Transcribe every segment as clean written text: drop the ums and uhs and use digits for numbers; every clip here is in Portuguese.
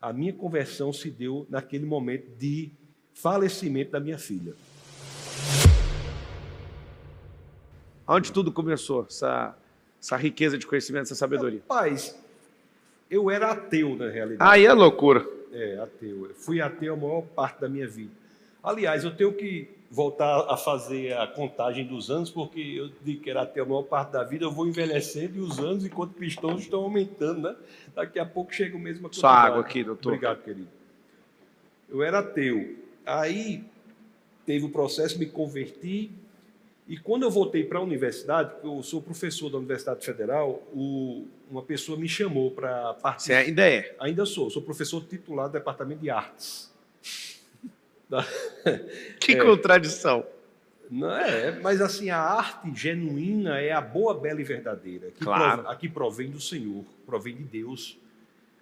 A minha conversão se deu naquele momento de falecimento da minha filha. Onde tudo começou, essa riqueza de conhecimento, essa sabedoria? Rapaz, eu era ateu, na realidade. Aí é loucura. Ateu. Eu fui ateu a maior parte da minha vida. Aliás, eu tenho que voltar a fazer a contagem dos anos, porque eu digo que era ateu a maior parte da vida, eu vou envelhecendo e os anos, enquanto cristãos, estão aumentando, né? Daqui a pouco chega o mesmo quantidade. Só água aqui, doutor. Obrigado, querido. Eu era ateu. Aí teve o processo, me converti, e quando eu voltei para a universidade, porque eu sou professor da Universidade Federal, uma pessoa me chamou para participar. Você ainda é? Ainda sou professor titular do Departamento de Artes. Que contradição. Não mas assim, a arte genuína é a boa, bela e verdadeira. Claro. Aqui provém do Senhor, provém de Deus.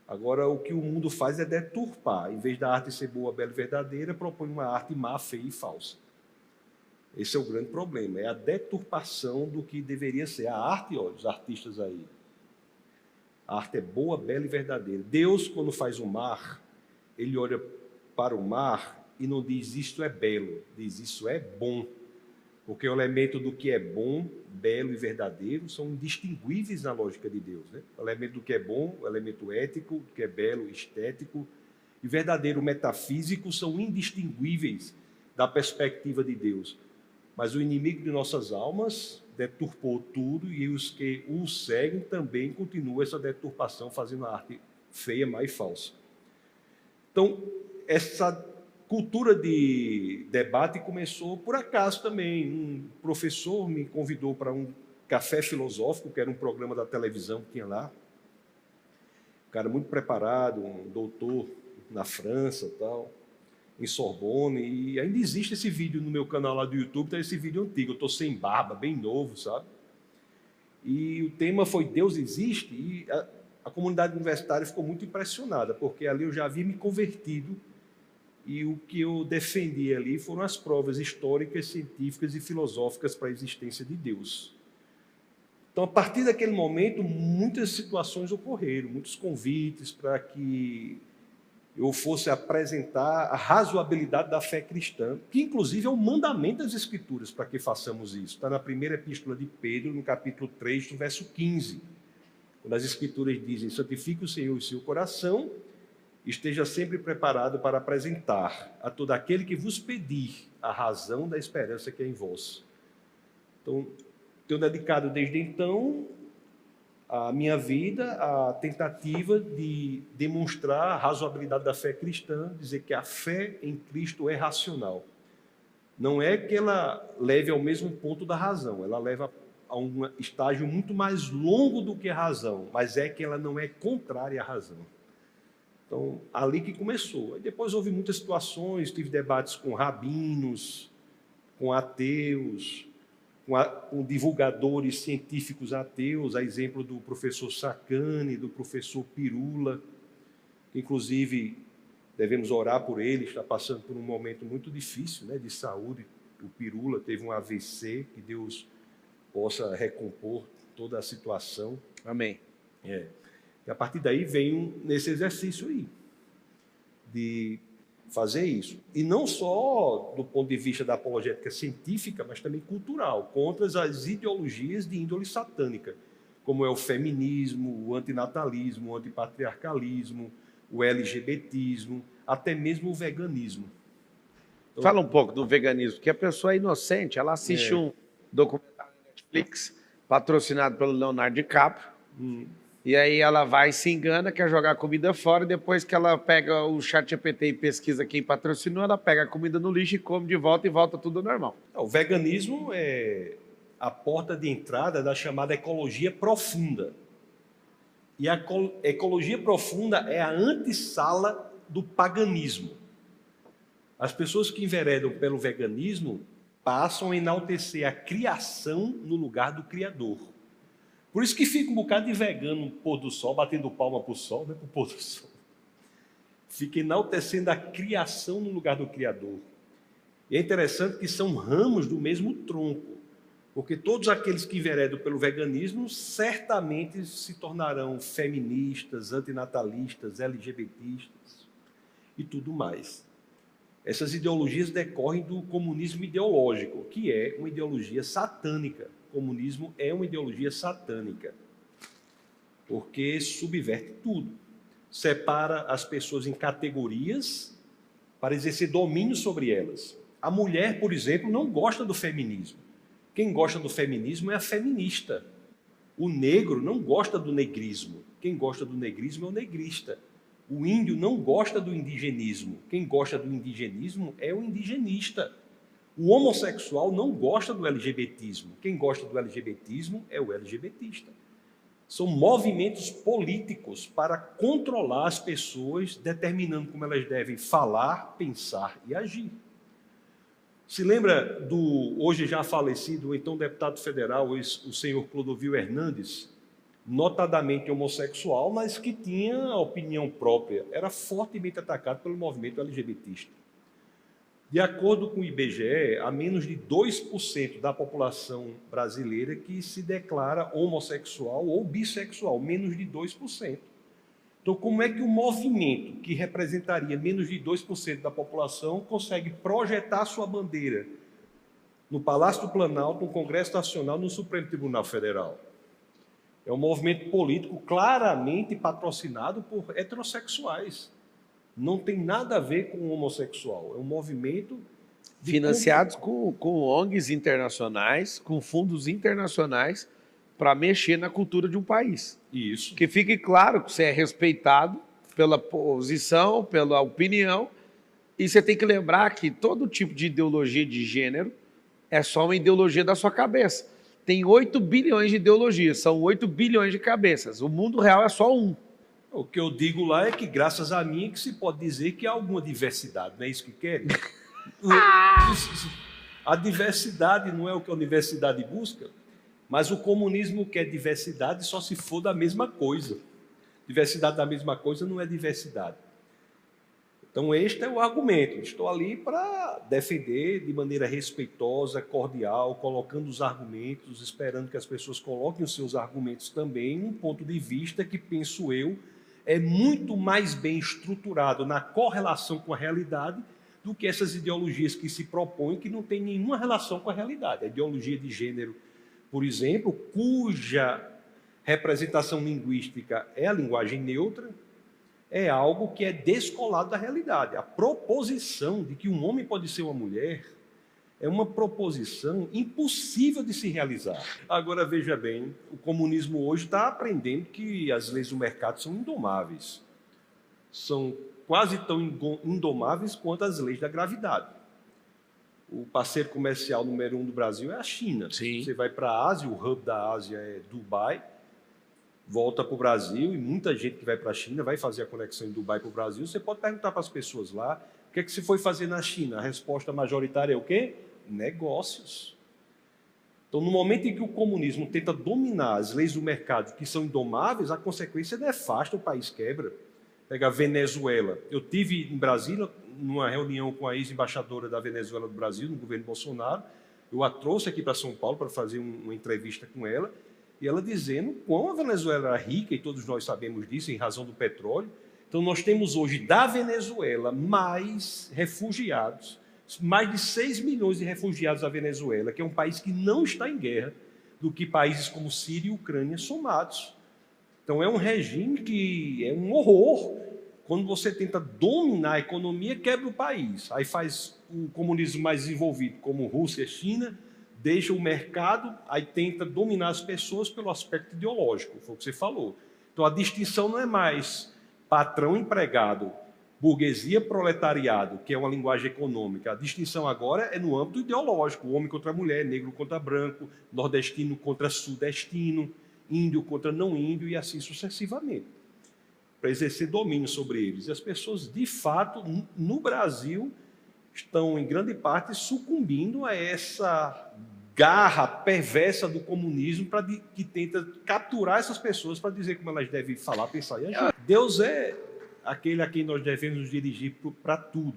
Agora, o que o mundo faz é deturpar. Em vez da arte ser boa, bela e verdadeira, propõe uma arte má, feia e falsa. Esse é o grande problema, é a deturpação do que deveria ser. A arte, olha, os artistas aí. A arte é boa, bela e verdadeira. Deus, quando faz o mar, ele olha para o mar e não diz isto é belo, diz isso é bom. Porque o elemento do que é bom, belo e verdadeiro são indistinguíveis na lógica de Deus, né? O elemento do que é bom, o elemento ético, do que é belo, estético, e verdadeiro, metafísico, são indistinguíveis da perspectiva de Deus. Mas o inimigo de nossas almas deturpou tudo e os que o seguem também continuam essa deturpação, fazendo a arte feia, má e falsa. Então, essa cultura de debate começou por acaso também. Um professor me convidou para um café filosófico, que era um programa da televisão que tinha lá. Um cara muito preparado, um doutor na França e tal, em Sorbonne, e ainda existe esse vídeo no meu canal lá do YouTube, tá esse vídeo antigo, eu estou sem barba, bem novo, sabe? E o tema foi Deus existe, e a comunidade universitária ficou muito impressionada, porque ali eu já havia me convertido, e o que eu defendi ali foram as provas históricas, científicas e filosóficas para a existência de Deus. Então, a partir daquele momento, muitas situações ocorreram, muitos convites para que eu fosse apresentar a razoabilidade da fé cristã, que inclusive é um mandamento das Escrituras para que façamos isso. Está na primeira epístola de Pedro, no capítulo 3, no verso 15, quando as Escrituras dizem: santifique o Senhor em seu coração, esteja sempre preparado para apresentar a todo aquele que vos pedir a razão da esperança que é em vós. Então, tenho dedicado desde então a minha vida à tentativa de demonstrar a razoabilidade da fé cristã, dizer que a fé em Cristo é racional. Não é que ela leve ao mesmo ponto da razão, ela leva a um estágio muito mais longo do que a razão, mas é que ela não é contrária à razão. Então, ali que começou. E depois houve muitas situações, tive debates com rabinos, com ateus, com divulgadores científicos ateus, a exemplo do professor Sacani, do professor Pirula, que inclusive devemos orar por ele, está passando por um momento muito difícil, né, de saúde. O Pirula teve um AVC, que Deus possa recompor toda a situação. Amém. E a partir daí venho nesse exercício aí, de fazer isso. E não só do ponto de vista da apologética científica, mas também cultural, contra as ideologias de índole satânica, como é o feminismo, o antinatalismo, o antipatriarcalismo, o LGBTismo, até mesmo o veganismo. Então, fala um pouco do veganismo, que a pessoa é inocente, ela assiste um documentário na Netflix, patrocinado pelo Leonardo DiCaprio, e aí ela vai, se engana, quer jogar comida fora, e depois que ela pega o ChatGPT e pesquisa quem patrocinou, ela pega a comida no lixo e come de volta e volta tudo normal. O veganismo é a porta de entrada da chamada ecologia profunda. E a ecologia profunda é a antessala do paganismo. As pessoas que enveredam pelo veganismo passam a enaltecer a criação no lugar do Criador. Por isso que fica um bocado de vegano no pôr do sol, batendo palma para o sol, né, para o pôr do sol. Fica enaltecendo a criação no lugar do Criador. E é interessante que são ramos do mesmo tronco. Porque todos aqueles que enveredam pelo veganismo certamente se tornarão feministas, antinatalistas, LGBTistas e tudo mais. Essas ideologias decorrem do comunismo ideológico, que é uma ideologia satânica. O comunismo é uma ideologia satânica, porque subverte tudo. Separa as pessoas em categorias para exercer domínio sobre elas. A mulher, por exemplo, não gosta do feminismo. Quem gosta do feminismo é a feminista. O negro não gosta do negrismo. Quem gosta do negrismo é o negrista. O índio não gosta do indigenismo. Quem gosta do indigenismo é o indigenista. O homossexual não gosta do LGBTismo. Quem gosta do LGBTismo é o LGBTista. São movimentos políticos para controlar as pessoas, determinando como elas devem falar, pensar e agir. Se lembra do hoje já falecido, então deputado federal, o senhor Clodovil Hernandes, notadamente homossexual, mas que tinha opinião própria, era fortemente atacado pelo movimento LGBTista. De acordo com o IBGE, há menos de 2% da população brasileira que se declara homossexual ou bissexual, menos de 2%. Então, como é que um movimento que representaria menos de 2% da população consegue projetar sua bandeira no Palácio do Planalto, no Congresso Nacional, no Supremo Tribunal Federal? É um movimento político claramente patrocinado por heterossexuais. Não tem nada a ver com o homossexual. É um movimento... financiados com ONGs internacionais, com fundos internacionais, para mexer na cultura de um país. Isso. Que fique claro que você é respeitado pela posição, pela opinião, e você tem que lembrar que todo tipo de ideologia de gênero é só uma ideologia da sua cabeça. Tem 8 bilhões de ideologias, são 8 bilhões de cabeças. O mundo real é só um. O que eu digo lá é que, graças a mim, que se pode dizer que há alguma diversidade, não é isso que querem? A diversidade não é o que a universidade busca, mas o comunismo quer diversidade só se for da mesma coisa. Diversidade da mesma coisa não é diversidade. Então, este é o argumento. Estou ali para defender de maneira respeitosa, cordial, colocando os argumentos, esperando que as pessoas coloquem os seus argumentos também, um ponto de vista que, penso eu, é muito mais bem estruturado na correlação com a realidade do que essas ideologias que se propõem que não têm nenhuma relação com a realidade. A ideologia de gênero, por exemplo, cuja representação linguística é a linguagem neutra, é algo que é descolado da realidade. A proposição de que um homem pode ser uma mulher é uma proposição impossível de se realizar. Agora, veja bem, o comunismo hoje está aprendendo que as leis do mercado são indomáveis. São quase tão indomáveis quanto as leis da gravidade. O parceiro comercial número 1 do Brasil é a China. Sim. Você vai para a Ásia, o hub da Ásia é Dubai, volta para o Brasil, e muita gente que vai para a China vai fazer a conexão em Dubai para o Brasil. Você pode perguntar para as pessoas lá, o que é que se foi fazer na China? A resposta majoritária é o quê? Negócios. Então, no momento em que o comunismo tenta dominar as leis do mercado, que são indomáveis, a consequência é nefasta, o país quebra. Pega a Venezuela. Eu tive em Brasília, numa reunião com a ex-embaixadora da Venezuela do Brasil, no governo Bolsonaro. Eu a trouxe aqui para São Paulo para fazer uma entrevista com ela, e ela dizendo quão a Venezuela era rica, e todos nós sabemos disso, em razão do petróleo. Então, nós temos hoje, da Venezuela, mais refugiados, mais de 6 milhões de refugiados da Venezuela, que é um país que não está em guerra, do que países como Síria e Ucrânia somados. Então, é um regime que é um horror. Quando você tenta dominar a economia, quebra o país. Aí faz o comunismo mais desenvolvido, como Rússia e China, deixa o mercado, aí tenta dominar as pessoas pelo aspecto ideológico, foi o que você falou. Então, a distinção não é mais patrão-empregado, burguesia-proletariado, que é uma linguagem econômica. A distinção agora é no âmbito ideológico, homem contra mulher, negro contra branco, nordestino contra sudestino, índio contra não índio, e assim sucessivamente, para exercer domínio sobre eles. E as pessoas, de fato, no Brasil, estão, em grande parte, sucumbindo a essa garra perversa do comunismo que tenta capturar essas pessoas para dizer como elas devem falar, pensar e agir. Deus é aquele a quem nós devemos nos dirigir para tudo.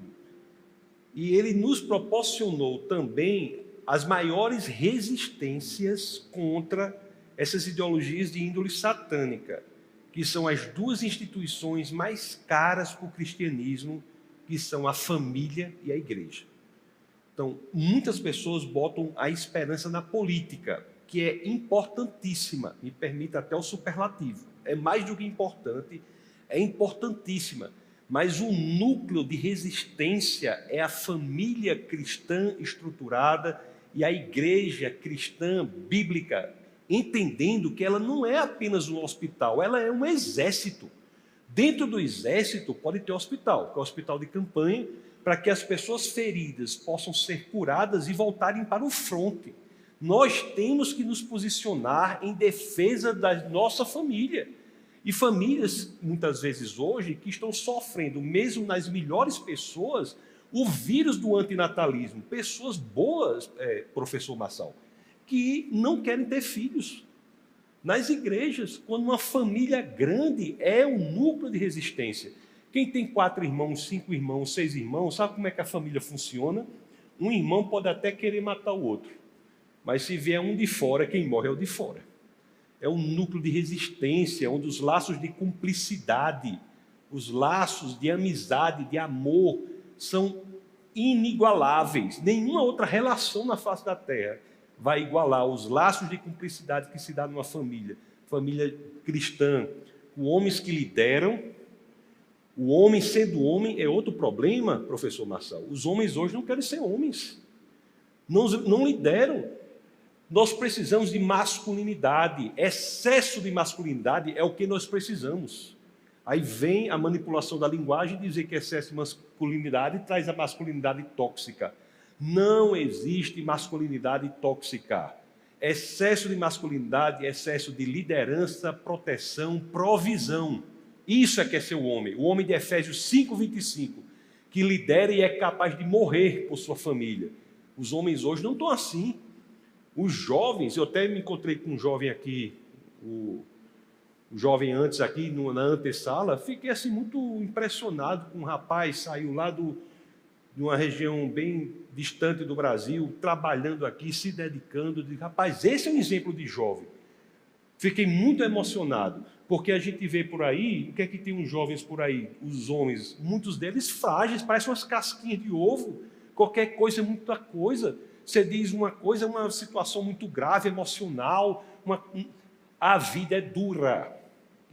E ele nos proporcionou também as maiores resistências contra essas ideologias de índole satânica, que são as duas instituições mais caras para o cristianismo, que são a família e a igreja. Então, muitas pessoas botam a esperança na política, que é importantíssima, me permita até o superlativo. É mais do que importante, é importantíssima. Mas o núcleo de resistência é a família cristã estruturada e a igreja cristã bíblica, entendendo que ela não é apenas um hospital, ela é um exército. Dentro do exército pode ter hospital, que é o hospital de campanha, para que as pessoas feridas possam ser curadas e voltarem para o fronte. Nós temos que nos posicionar em defesa da nossa família. E famílias, muitas vezes hoje, que estão sofrendo, mesmo nas melhores pessoas, o vírus do antinatalismo. Pessoas boas, professor Marçal, que não querem ter filhos. Nas igrejas, quando uma família grande é um núcleo de resistência. Quem tem 4 irmãos, 5 irmãos, 6 irmãos, sabe como é que a família funciona? Um irmão pode até querer matar o outro, mas se vier um de fora, quem morre é o de fora. É um núcleo de resistência, onde os laços de cumplicidade, os laços de amizade, de amor, são inigualáveis. Nenhuma outra relação na face da terra vai igualar os laços de cumplicidade que se dá numa família. Família cristã, com homens que lideram. O homem sendo homem é outro problema, professor Marçal. Os homens hoje não querem ser homens. Não lideram. Nós precisamos de masculinidade. Excesso de masculinidade é o que nós precisamos. Aí vem a manipulação da linguagem e dizer que excesso de masculinidade traz a masculinidade tóxica. Não existe masculinidade tóxica. Excesso de masculinidade, excesso de liderança, proteção, provisão. Isso é que é ser o homem. O homem de Efésios 5:25, que lidera e é capaz de morrer por sua família. Os homens hoje não estão assim. Os jovens, eu até me encontrei com um jovem aqui, o jovem antes aqui na antessala, fiquei assim muito impressionado com um rapaz, saiu lá de uma região bem distante do Brasil, trabalhando aqui, se dedicando. Disse, rapaz, esse é um exemplo de jovem. Fiquei muito emocionado, porque a gente vê por aí, o que é que tem uns jovens por aí? Os homens, muitos deles frágeis, parecem umas casquinhas de ovo, qualquer coisa é muita coisa. Você diz uma coisa, é uma situação muito grave, emocional, a vida é dura.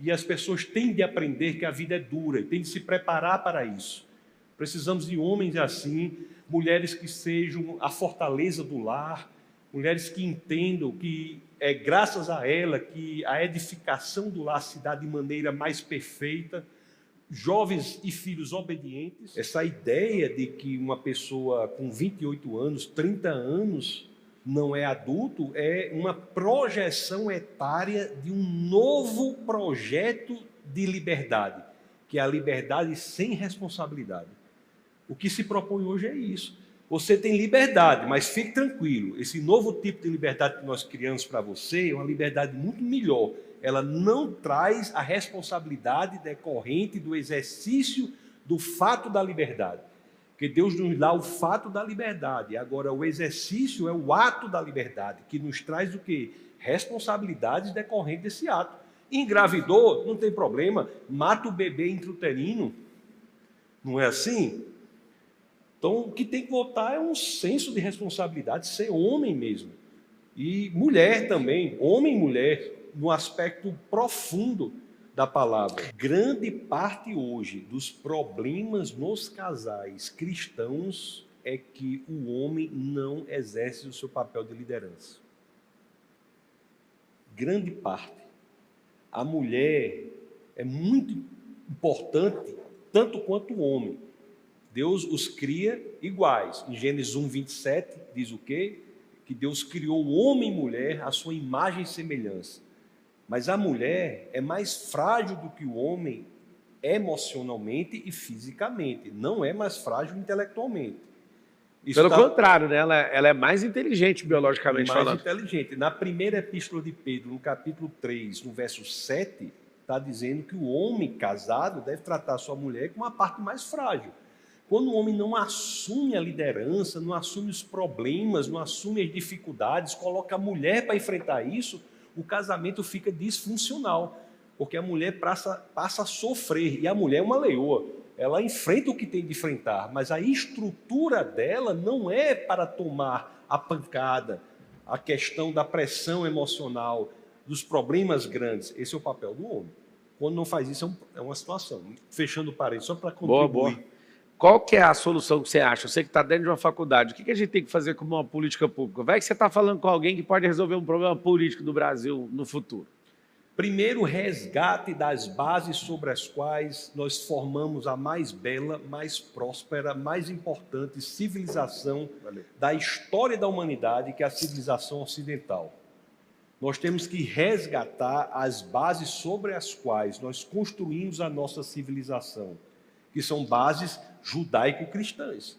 E as pessoas têm de aprender que a vida é dura, e têm de se preparar para isso. Precisamos de homens assim, mulheres que sejam a fortaleza do lar, mulheres que entendam que é graças a ela que a edificação do lar se dá de maneira mais perfeita, jovens e filhos obedientes. Essa ideia de que uma pessoa com 28 anos, 30 anos, não é adulto, é uma projeção etária de um novo projeto de liberdade, que é a liberdade sem responsabilidade. O que se propõe hoje é isso. Você tem liberdade, mas fique tranquilo. Esse novo tipo de liberdade que nós criamos para você é uma liberdade muito melhor. Ela não traz a responsabilidade decorrente do exercício do fato da liberdade. Porque Deus nos dá o fato da liberdade. Agora, o exercício é o ato da liberdade, que nos traz o quê? Responsabilidades decorrentes desse ato. Engravidou, não tem problema, mata o bebê intrauterino. Não é assim? Então, o que tem que voltar é um senso de responsabilidade, ser homem mesmo. E mulher também, homem e mulher, no aspecto profundo da palavra. Grande parte hoje dos problemas nos casais cristãos é que o homem não exerce o seu papel de liderança. Grande parte. A mulher é muito importante, tanto quanto o homem. Deus os cria iguais. Em Gênesis 1:27 diz o quê? Que Deus criou o homem e mulher à sua imagem e semelhança. Mas a mulher é mais frágil do que o homem emocionalmente e fisicamente. Não é mais frágil intelectualmente. Pelo contrário, né? Ela é mais inteligente biologicamente falando. Mais inteligente. Na primeira epístola de Pedro, no capítulo 3, no verso 7, está dizendo que o homem casado deve tratar a sua mulher como uma parte mais frágil. Quando o homem não assume a liderança, não assume os problemas, não assume as dificuldades, coloca a mulher para enfrentar isso, o casamento fica disfuncional, porque a mulher passa a sofrer, e a mulher é uma leoa, ela enfrenta o que tem de enfrentar, mas a estrutura dela não é para tomar a pancada, a questão da pressão emocional, dos problemas grandes. Esse é o papel do homem. Quando não faz isso, é uma situação. Fechando o parênteses, só para contribuir. Boa. Qual que é a solução que você acha? Você que está dentro de uma faculdade, o que a gente tem que fazer como uma política pública? Vai que você está falando com alguém que pode resolver um problema político do Brasil no futuro. Primeiro, resgate das bases sobre as quais nós formamos a mais bela, mais próspera, mais importante civilização da história da humanidade, que é a civilização ocidental. Nós temos que resgatar as bases sobre as quais nós construímos a nossa civilização, que são bases judaico-cristãs.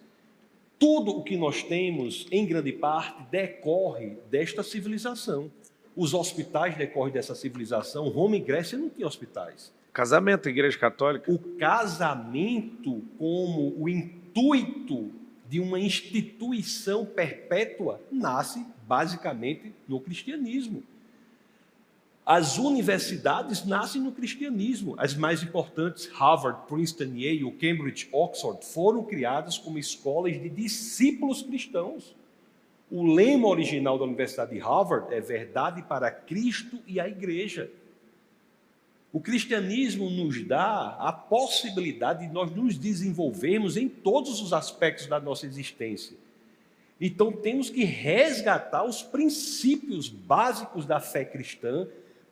Tudo o que nós temos, em grande parte, decorre desta civilização. Os hospitais decorrem dessa civilização. Roma e Grécia não tinham hospitais. Casamento, Igreja Católica. O casamento como o intuito de uma instituição perpétua nasce basicamente no cristianismo. As universidades nascem no cristianismo. As mais importantes, Harvard, Princeton, Yale, Cambridge, Oxford, foram criadas como escolas de discípulos cristãos. O lema original da Universidade de Harvard é verdade para Cristo e a Igreja. O cristianismo nos dá a possibilidade de nós nos desenvolvermmos em todos os aspectos da nossa existência. Então, temos que resgatar os princípios básicos da fé cristã,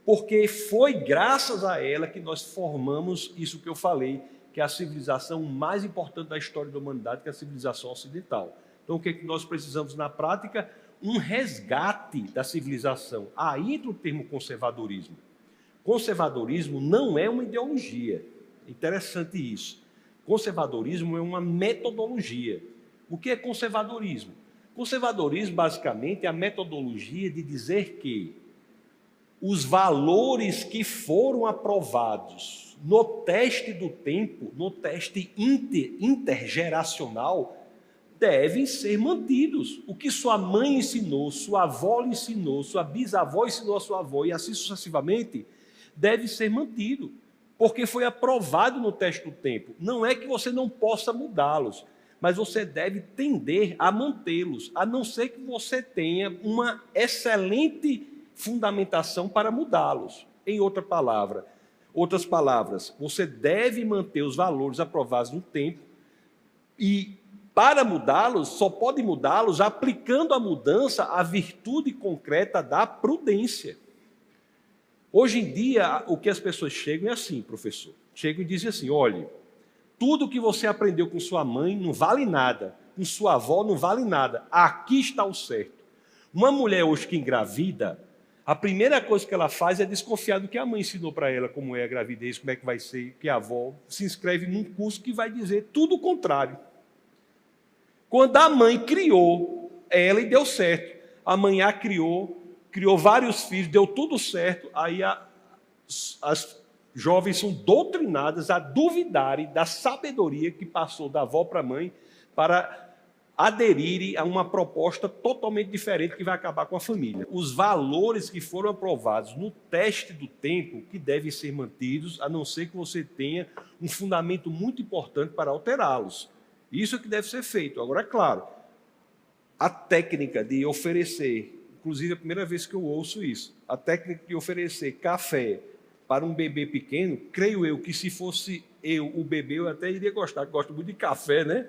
porque foi graças a ela que nós formamos isso que eu falei, que é a civilização mais importante da história da humanidade, que é a civilização ocidental. Então, o que é que nós precisamos na prática? Um resgate da civilização. Aí entra o termo conservadorismo. Conservadorismo não é uma ideologia. Interessante isso. Conservadorismo é uma metodologia. O que é conservadorismo? Conservadorismo, basicamente, é a metodologia de dizer que os valores que foram aprovados no teste do tempo, no teste intergeracional, devem ser mantidos. O que sua mãe ensinou, sua avó ensinou, sua bisavó ensinou a sua avó, e assim sucessivamente, deve ser mantido, porque foi aprovado no teste do tempo. Não é que você não possa mudá-los, mas você deve tender a mantê-los, a não ser que você tenha uma excelente fundamentação para mudá-los. Em outras palavras, você deve manter os valores aprovados no tempo e, para mudá-los, só pode mudá-los aplicando a mudança à virtude concreta da prudência. Hoje em dia, o que as pessoas chegam é assim, professor. Chegam e dizem assim, olha, tudo que você aprendeu com sua mãe não vale nada, com sua avó não vale nada. Aqui está o certo. Uma mulher hoje que engravida, a primeira coisa que ela faz é desconfiar do que a mãe ensinou para ela, como é a gravidez, como é que vai ser, que a avó se inscreve num curso que vai dizer tudo o contrário. Quando a mãe criou ela e deu certo, a mãe a criou vários filhos, deu tudo certo, aí as jovens são doutrinadas a duvidarem da sabedoria que passou da avó para a mãe para aderirem a uma proposta totalmente diferente que vai acabar com a família. Os valores que foram aprovados no teste do tempo que devem ser mantidos, a não ser que você tenha um fundamento muito importante para alterá-los. Isso é que deve ser feito. Agora, é claro, a técnica de oferecer, inclusive é a primeira vez que eu ouço isso, a técnica de oferecer café para um bebê pequeno, creio eu que se fosse eu, o bebê, eu até iria gostar, que gosto muito de café, né?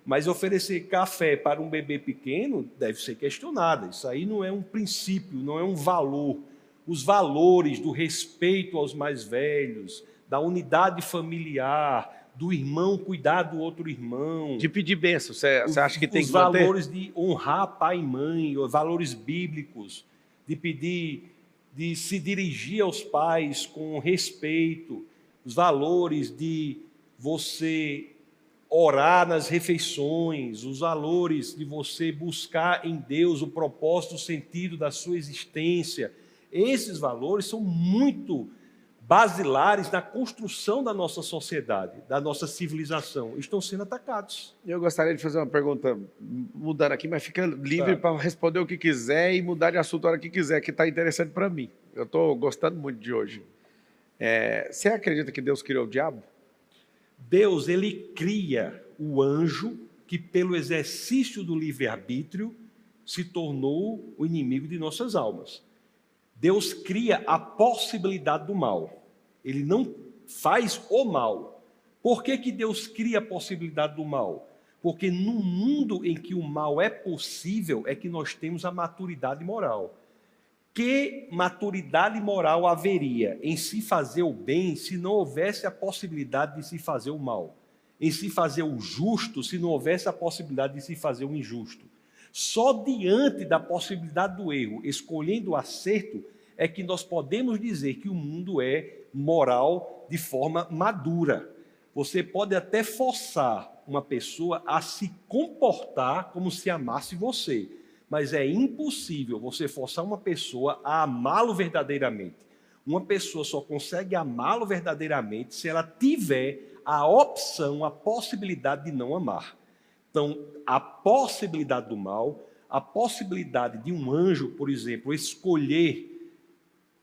Mas oferecer café para um bebê pequeno deve ser questionado. Isso aí não é um princípio, não é um valor. Os valores do respeito aos mais velhos, da unidade familiar, do irmão cuidar do outro irmão. De pedir bênção, você acha que tem que manter? Os valores de honrar pai e mãe, os valores bíblicos, de pedir, de se dirigir aos pais com respeito, os valores de você orar nas refeições, os valores de você buscar em Deus o propósito, o sentido da sua existência. Esses valores são muito basilares na construção da nossa sociedade, da nossa civilização, estão sendo atacados. Eu gostaria de fazer uma pergunta, mudando aqui, mas fica livre para responder o que quiser e mudar de assunto a hora que quiser, que está interessante para mim. Eu estou gostando muito de hoje. Você acredita que Deus criou o diabo? Deus, ele cria o anjo que, pelo exercício do livre-arbítrio, se tornou o inimigo de nossas almas. Deus cria a possibilidade do mal. Ele não faz o mal. Por que que Deus cria a possibilidade do mal? Porque no mundo em que o mal é possível, é que nós temos a maturidade moral. Que maturidade moral haveria em se fazer o bem se não houvesse a possibilidade de se fazer o mal? Em se fazer o justo se não houvesse a possibilidade de se fazer o injusto? Só diante da possibilidade do erro, escolhendo o acerto, é que nós podemos dizer que o mundo é moral de forma madura. Você pode até forçar uma pessoa a se comportar como se amasse você, mas é impossível você forçar uma pessoa a amá-lo verdadeiramente. Uma pessoa só consegue amá-lo verdadeiramente se ela tiver a opção, a possibilidade de não amar. Então, a possibilidade do mal, a possibilidade de um anjo, por exemplo, escolher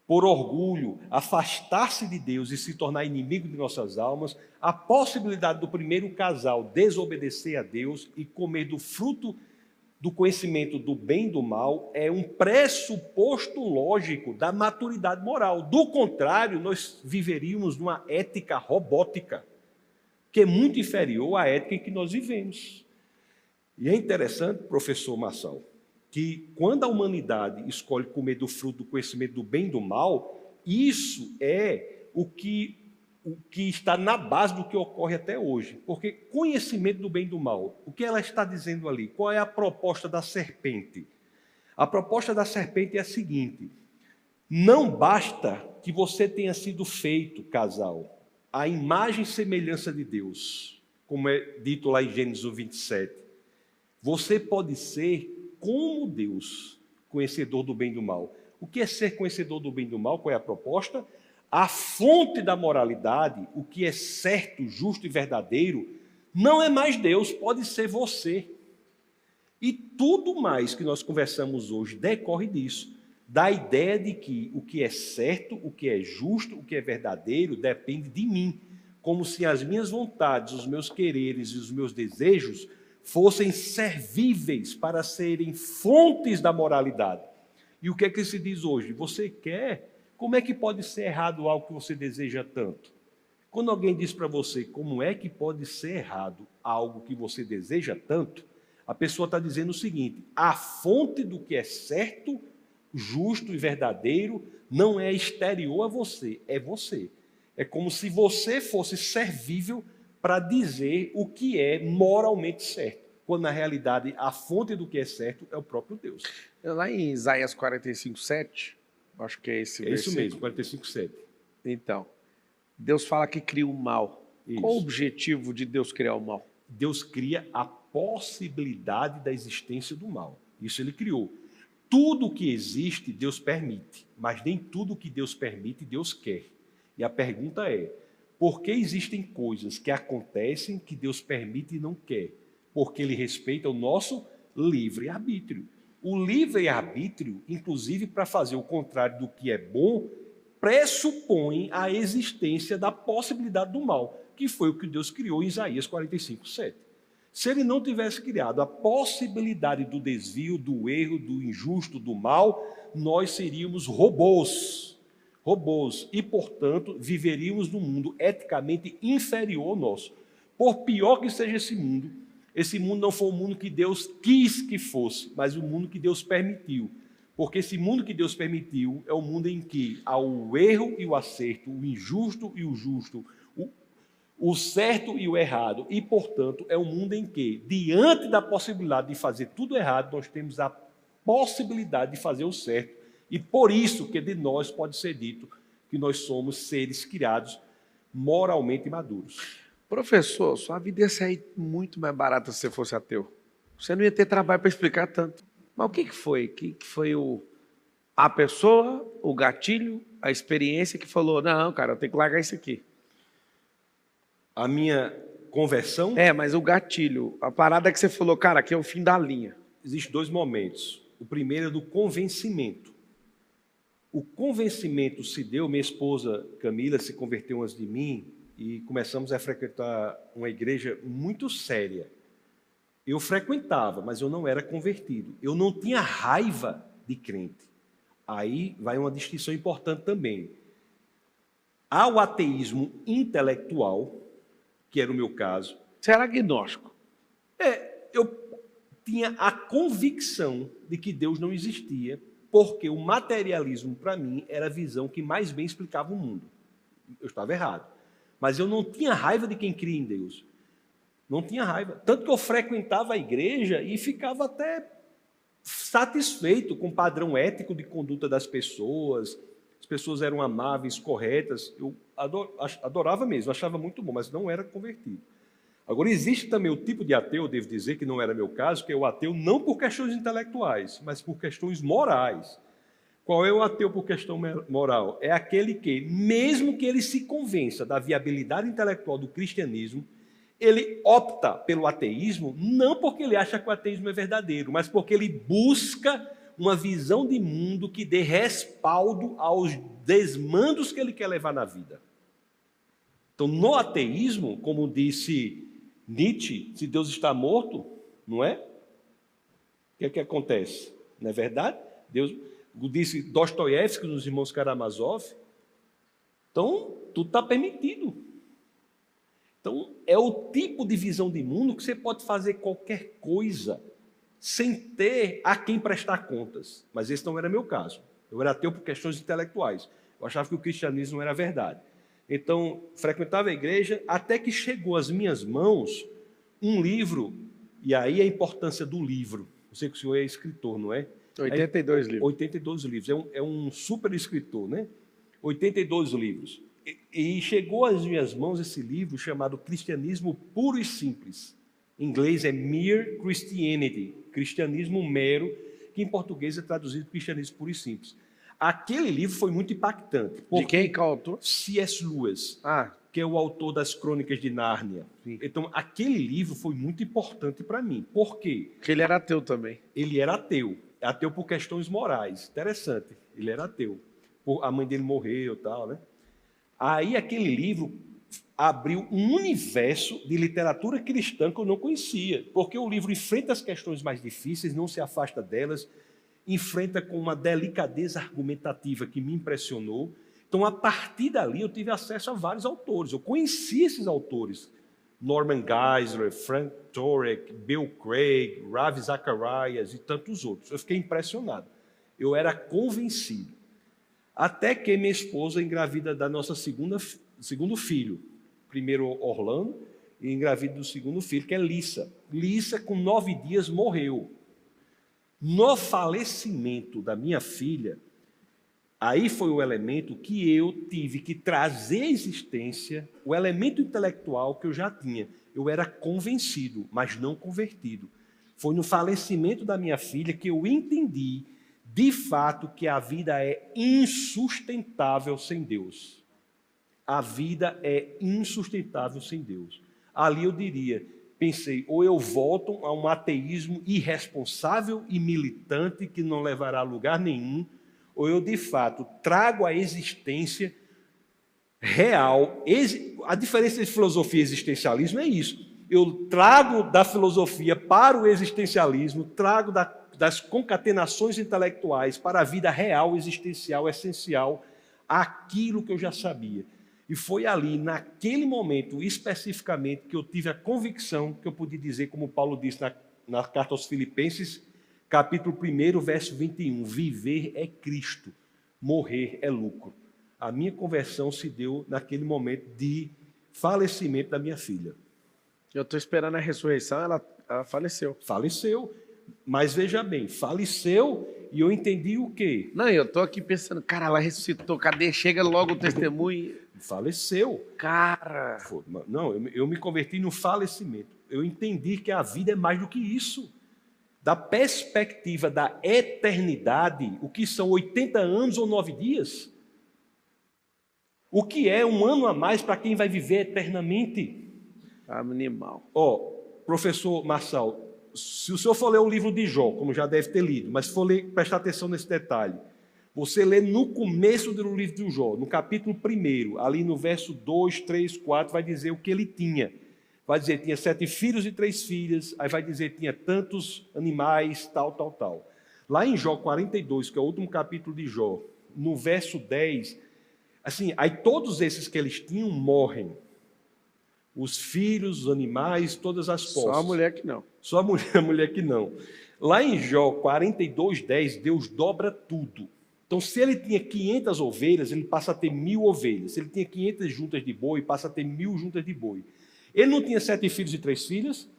por orgulho, afastar-se de Deus e se tornar inimigo de nossas almas, a possibilidade do primeiro casal desobedecer a Deus e comer do fruto do conhecimento do bem e do mal é um pressuposto lógico da maturidade moral. Do contrário, nós viveríamos numa ética robótica, que é muito inferior à ética em que nós vivemos. E é interessante, professor Marçal, que quando a humanidade escolhe comer do fruto do conhecimento do bem e do mal, isso é o que está na base do que ocorre até hoje. Porque conhecimento do bem e do mal, o que ela está dizendo ali? Qual é a proposta da serpente? A proposta da serpente é a seguinte: não basta que você tenha sido feito, casal, à imagem e semelhança de Deus, como é dito lá em Gênesis 27. Você pode ser como Deus, conhecedor do bem e do mal. O que é ser conhecedor do bem e do mal? Qual é a proposta? A fonte da moralidade, o que é certo, justo e verdadeiro, não é mais Deus, pode ser você. E tudo mais que nós conversamos hoje decorre disso, da ideia de que o que é certo, o que é justo, o que é verdadeiro, depende de mim, como se as minhas vontades, os meus quereres e os meus desejos fossem servíveis para serem fontes da moralidade. E o que é que se diz hoje? Você quer? Como é que pode ser errado algo que você deseja tanto? Quando alguém diz para você como é que pode ser errado algo que você deseja tanto, a pessoa está dizendo o seguinte: a fonte do que é certo, justo e verdadeiro não é exterior a você, é você. É como se você fosse servível para dizer o que é moralmente certo, quando na realidade a fonte do que é certo é o próprio Deus. Lá em Isaías 45:7, acho que é esse versículo. Isso mesmo, 45:7. Então, Deus fala que cria o mal. Isso. Qual o objetivo de Deus criar o mal? Deus cria a possibilidade da existência do mal. Isso ele criou. Tudo que existe, Deus permite, mas nem tudo que Deus permite, Deus quer. E a pergunta é: por que existem coisas que acontecem que Deus permite e não quer? Porque Ele respeita o nosso livre-arbítrio. O livre-arbítrio, inclusive para fazer o contrário do que é bom, pressupõe a existência da possibilidade do mal, que foi o que Deus criou em Isaías 45:7. Se Ele não tivesse criado a possibilidade do desvio, do erro, do injusto, do mal, nós seríamos robôs. E, portanto, viveríamos num mundo eticamente inferior ao nosso. Por pior que seja esse mundo não foi o mundo que Deus quis que fosse, mas o mundo que Deus permitiu. Porque esse mundo que Deus permitiu é o mundo em que há o erro e o acerto, o injusto e o justo, o certo e o errado. E, portanto, é um mundo em que, diante da possibilidade de fazer tudo errado, nós temos a possibilidade de fazer o certo. E por isso que de nós pode ser dito que nós somos seres criados moralmente maduros. Professor, sua vida ia sair muito mais barata se você fosse ateu. Você não ia ter trabalho para explicar tanto. Mas o que foi? O que foi A pessoa, o gatilho, a experiência que falou, não, cara, eu tenho que largar isso aqui. A minha conversão... Mas o gatilho, a parada que você falou, cara, aqui é o fim da linha. Existem 2 momentos. O primeiro é do convencimento. O convencimento se deu, minha esposa Camila se converteu antes de mim e começamos a frequentar uma igreja muito séria. Eu frequentava, mas eu não era convertido. Eu não tinha raiva de crente. Aí vai uma distinção importante também. Há o ateísmo intelectual, que era o meu caso. Você era agnóstico. Eu tinha a convicção de que Deus não existia, porque o materialismo, para mim, era a visão que mais bem explicava o mundo. Eu estava errado. Mas eu não tinha raiva de quem cria em Deus. Não tinha raiva. Tanto que eu frequentava a igreja e ficava até satisfeito com o padrão ético de conduta das pessoas. As pessoas eram amáveis, corretas. Eu adorava mesmo, achava muito bom, mas não era convertido. Agora, existe também o tipo de ateu, eu devo dizer, que não era meu caso, que é o ateu não por questões intelectuais, mas por questões morais. Qual é o ateu por questão moral? É aquele que, mesmo que ele se convença da viabilidade intelectual do cristianismo, ele opta pelo ateísmo não porque ele acha que o ateísmo é verdadeiro, mas porque ele busca uma visão de mundo que dê respaldo aos desmandos que ele quer levar na vida. Então, no ateísmo, como disse Nietzsche, se Deus está morto, não é? O que acontece? Não é verdade? Deus disse Dostoiévski nos Irmãos Karamazov. Então, tudo está permitido. Então, é o tipo de visão de mundo que você pode fazer qualquer coisa sem ter a quem prestar contas. Mas esse não era meu caso. Eu era ateu por questões intelectuais. Eu achava que o cristianismo não era verdade. Então, frequentava a igreja até que chegou às minhas mãos um livro, e aí a importância do livro. Eu sei que o senhor é escritor, não é? 82 livros. 82 livros. É um super escritor, né? 82 livros. E chegou às minhas mãos esse livro chamado Cristianismo Puro e Simples. Em inglês é Mere Christianity, cristianismo mero, que em português é traduzido Cristianismo Puro e Simples. Aquele livro foi muito impactante. De quem? Qual autor? C.S. Lewis, que é o autor das Crônicas de Nárnia. Sim. Então, aquele livro foi muito importante para mim. Por quê? Porque ele era ateu também. Ele era ateu. Ateu por questões morais. Interessante. Ele era ateu. A mãe dele morreu e tal, né? Aí aquele livro abriu um universo de literatura cristã que eu não conhecia, porque o livro enfrenta as questões mais difíceis, não se afasta delas, enfrenta com uma delicadeza argumentativa que me impressionou. Então, a partir dali, eu tive acesso a vários autores. Eu conheci esses autores. Norman Geisler, Frank Turek, Bill Craig, Ravi Zacharias e tantos outros. Eu fiquei impressionado. Eu era convencido. Até que minha esposa engravida da nossa segundo filho. Primeiro Orlando, e engravida do segundo filho, que é Lissa. Lissa, com 9 dias, morreu. No falecimento da minha filha, aí foi o elemento que eu tive que trazer à existência, o elemento intelectual que eu já tinha. Eu era convencido, mas não convertido. Foi no falecimento da minha filha que eu entendi, de fato, que a vida é insustentável sem Deus. A vida é insustentável sem Deus. Ali eu diria, pensei, ou eu volto a um ateísmo irresponsável e militante que não levará a lugar nenhum, ou eu, de fato, trago à existência real. A diferença de filosofia e existencialismo é isso. Eu trago da filosofia para o existencialismo, trago das concatenações intelectuais para a vida real, existencial, essencial, aquilo que eu já sabia. E foi ali, naquele momento, especificamente, que eu tive a convicção que eu podia dizer, como Paulo disse na carta aos Filipenses, capítulo 1, verso 21, viver é Cristo, morrer é lucro. A minha conversão se deu naquele momento de falecimento da minha filha. Eu estou esperando a ressurreição, ela faleceu. Faleceu. Mas veja bem, faleceu e eu entendi o quê? Não, eu estou aqui pensando, cara, ela ressuscitou, cadê? Chega logo o testemunho. Faleceu. Cara. Não, eu me converti no falecimento. Eu entendi que a vida é mais do que isso. Da perspectiva da eternidade, o que são 80 anos ou 9 dias? O que é um ano a mais para quem vai viver eternamente? Animal. Professor Marçal, se o senhor for ler o livro de Jó, como já deve ter lido, mas se for ler, prestar atenção nesse detalhe, você lê no começo do livro de Jó, no capítulo 1, ali no verso 2, 3, 4, vai dizer o que ele tinha. Vai dizer, tinha 7 filhos e 3 filhas, aí vai dizer, tinha tantos animais, tal, tal, tal. Lá em Jó 42, que é o último capítulo de Jó, no verso 10, assim, aí todos esses que eles tinham morrem. Os filhos, os animais, todas as posses. Só a mulher que não. Só a mulher que não. Lá em Jó 42, 10, Deus dobra tudo. Então, se ele tinha 500 ovelhas, ele passa a ter 1000 ovelhas. Se ele tinha 500 juntas de boi, passa a ter 1000 juntas de boi. Ele não tinha 7 filhos e 3 filhas?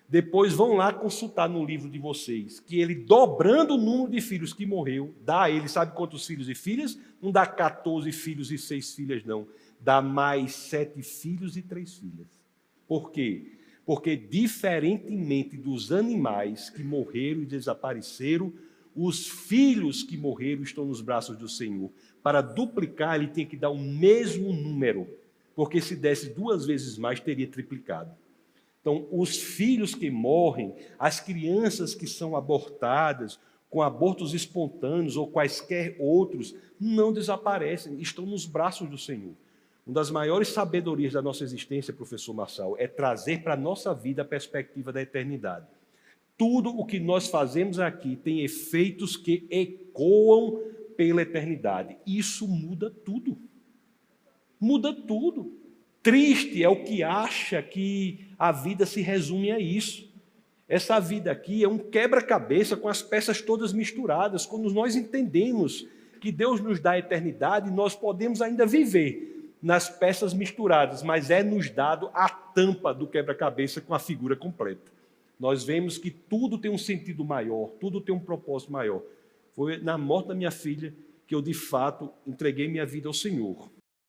Depois vão lá consultar no livro de vocês, que ele, dobrando o número de filhos que morreu, dá a ele, sabe quantos filhos e filhas? Não dá 14 filhos e 6 filhas, não. Dá mais 7 filhos e 3 filhas. Por quê? Porque, diferentemente dos animais que morreram e desapareceram, os filhos que morreram estão nos braços do Senhor. Para duplicar, ele tinha que dar o mesmo número, porque se desse 2 vezes mais, teria triplicado. Então, os filhos que morrem, as crianças que são abortadas, com abortos espontâneos ou quaisquer outros, não desaparecem, estão nos braços do Senhor. Uma das maiores sabedorias da nossa existência, professor Marçal, é trazer para a nossa vida a perspectiva da eternidade. Tudo o que nós fazemos aqui tem efeitos que ecoam pela eternidade. Isso muda tudo. Muda tudo. Triste é o que acha que a vida se resume a isso. Essa vida aqui é um quebra-cabeça com as peças todas misturadas. Quando nós entendemos que Deus nos dá a eternidade, nós podemos ainda viver nas peças misturadas, mas é nos dado a tampa do quebra-cabeça com a figura completa. Nós vemos que tudo tem um sentido maior, tudo tem um propósito maior. Foi na morte da minha filha que eu, de fato, entreguei minha vida ao Senhor.